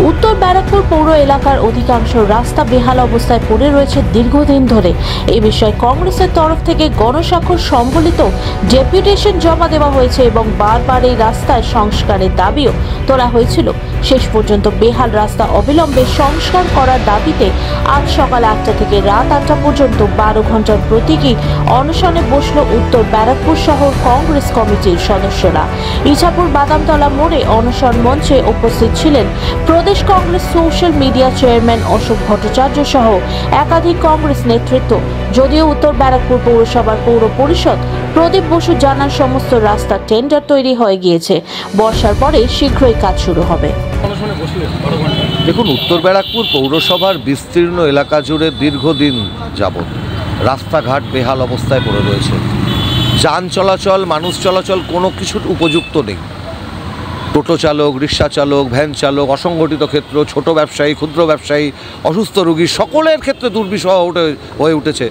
উত্তর ব্যারাকপুর পৌর এলাকার অধিকাংশ রাস্তা বেহাল অবস্থায় পড়ে রয়েছে দীর্ঘদিন ধরে। এই বিষয়ে কংগ্রেসের তরফ থেকে গণস্বাক্ষর সম্বলিত ডেপুটেশন জমা দেওয়া হয়েছে এবং বারবার এই রাস্তায় সংস্কারের দাবিও তোলা হয়েছিল। শেষ পর্যন্ত বেহাল রাস্তা অবিলম্বে সংস্কার করার দাবিতে আজ সকাল 8টা থেকে রাত 8টা পর্যন্ত 12 ঘন্টার প্রতীকী অনশনে বসল উত্তর ব্যারাকপুর শহর কংগ্রেস কমিটির সদস্যরা। ইছাপুর বাদামতলা মোড়ে অনশন মঞ্চে উপস্থিত ছিলেন প্রদেশ Congress social media chairman Ashok Bhattacharya সহ একাধিক কংগ্রেস নেতৃত্ব। যদিও উত্তর ব্যারাকপুর পৌরসভার পৌর পরিষদ প্রদীপ বসু জানান সমস্ত রাস্তা টেন্ডার তৈরি হয়ে গিয়েছে, বর্ষার পরে শীঘ্রই কাজ শুরু হবে। দেখুন, উত্তর ব্যারাকপুর পৌরসভার বিস্তীর্ণ এলাকা জুড়ে দীর্ঘদিন যাবৎ রাস্তাঘাট বেহাল অবস্থায় পড়ে রয়েছে। যান চলাচল, মানুষ চলাচল কোনো কিছুর উপযুক্ত নেই। টোটো চালক, রিক্সা চালক, ভ্যান চালক, অসংগঠিত ক্ষেত্র, ছোট ব্যবসায়ী, ক্ষুদ্র ব্যবসায়ী, অসুস্থ রোগী সকলের ক্ষেত্রে দুর্বিষহ হয়ে উঠেছে।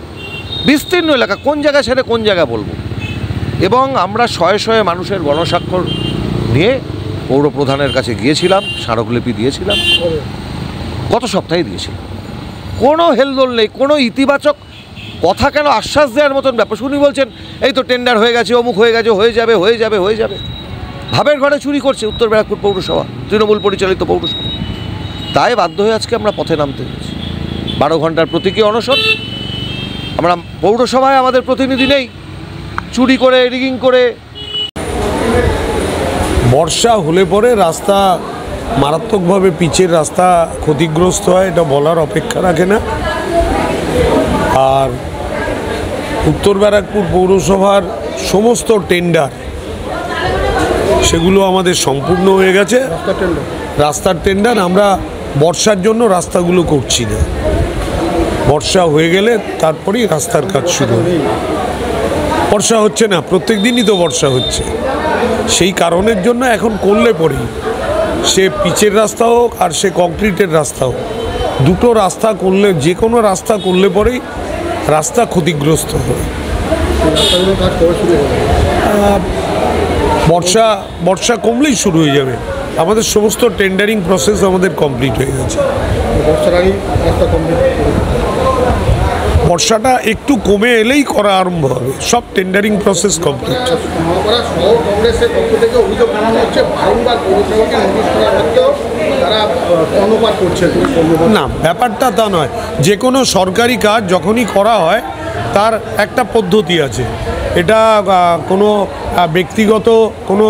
বিস্তীর্ণ এলাকা, কোন জায়গা ছেড়ে কোন জায়গা বলবো। এবং আমরা শয়ে শয়ে মানুষের গণস্বাক্ষর নিয়ে পৌর প্রধানের কাছে গিয়েছিলাম, স্মারকলিপি দিয়েছিলাম, গত সপ্তাহে দিয়েছিলাম। কোনো হেলদোল নেই, কোনো ইতিবাচক কথা কেন আশ্বাস দেওয়ার মতন ব্যাপার। উনি বলছেন এই তো টেন্ডার হয়ে গেছে, অমুক হয়ে গেছে, হয়ে যাবে হয়ে যাবে হয়ে যাবে। ভাবের ঘরে চুরি করছে উত্তর ব্যারাকপুর পৌরসভা, তৃণমূল পরিচালিত পৌরসভা। তাই বাধ্য হয়ে আজকে আমরা পথে নামতে হয়েছি। 12 ঘন্টার প্রতীকী অনশন। আমরা পৌরসভায় আমাদের প্রতিনিধি নেই, চুরি করে, রিগিং করে। বর্ষা হলে পরে রাস্তা মারাত্মকভাবে পিচের রাস্তা ক্ষতিগ্রস্ত হয়, এটা বলার অপেক্ষা রাখে না। আর উত্তর ব্যারাকপুর পৌরসভার সমস্ত টেন্ডার সেগুলো আমাদের সম্পূর্ণ হয়ে গেছে। রাস্তার টেন্ডার আমরা বর্ষার জন্য রাস্তাগুলো করছি না, বর্ষা হয়ে গেলে তারপরেই রাস্তার কাজ শুরু হবে। বর্ষা হচ্ছে না, প্রত্যেক দিনই তো বর্ষা হচ্ছে। সেই কারণের জন্য এখন করলে পরেই, সে পিচের রাস্তা হোক আর সে কংক্রিটের রাস্তা হোক, দুটো রাস্তা করলে, যে কোনো রাস্তা করলে পরেই রাস্তা ক্ষতিগ্রস্ত হয়। বর্ষা কমলেই শুরু হয়ে যাবে। আমাদের সমস্ত টেন্ডারিং প্রসেস আমাদের কমপ্লিট হয়ে গেছে। বর্ষাটা একটু কমে এলেই করা আরম্ভ হবে, সব টেন্ডারিং প্রসেস কমপ্লিট। না, ব্যাপারটা তা নয়। যে কোনো সরকারি কাজ যখনই করা হয় তার একটা পদ্ধতি আছে। এটা কোনো ব্যক্তিগত কোনো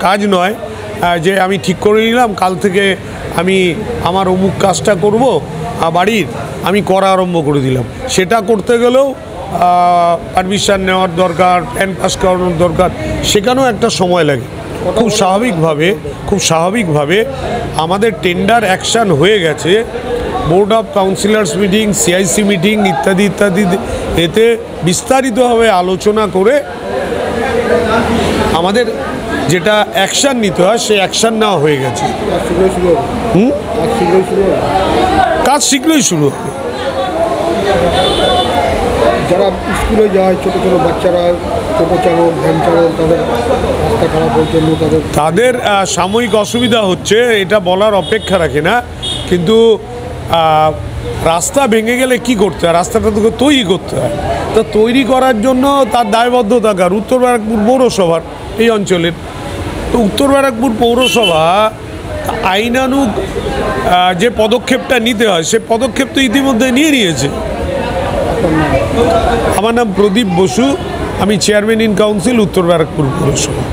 কাজ নয় যে আমি ঠিক করে নিলাম কাল থেকে আমি আমার অমুক কাজটা করব বাড়ির, আমি করা আরম্ভ করে দিলাম। সেটা করতে গেলেও পারমিশন নেওয়ার দরকার, প্ল্যান পাস করানোর দরকার, সেখানেও একটা সময় লাগে। খুব স্বাভাবিকভাবে আমাদের টেন্ডার অ্যাকশান হয়ে গেছে। Board of councillors meeting, CIC meeting ইত্যাদি ইত্যাদি, এতে বিস্তারিতভাবে আলোচনা করে আমাদের যেটা অ্যাকশান নিতে হয় সেই অ্যাকশান নেওয়া হয়ে গেছে। কাজ শীঘ্রই শুরু হবে। যারা স্কুলে যায়, ছোটো ছোটো বাচ্চারা, টোটো চালক, ভ্যান চালক, তাদের রাস্তা খারাপের জন্য তাদের সাময়িক অসুবিধা হচ্ছে, এটা বলার অপেক্ষা রাখে না। কিন্তু রাস্তা ভেঙে গেলে কি করতে হয়? রাস্তাটা তোকে তৈরি করতে হয়। তা তৈরি করার জন্য তার দায়বদ্ধতা কার? উত্তর ব্যারাকপুর পৌরসভার, এই অঞ্চলের। তো উত্তর ব্যারাকপুর পৌরসভা আইনানুগ যে পদক্ষেপটা নিতে হয় সে পদক্ষেপ তো ইতিমধ্যে নিয়েছে। আমার নাম প্রদীপ বসু, আমি চেয়ারম্যান ইন কাউন্সিল উত্তর ব্যারাকপুর পৌরসভা।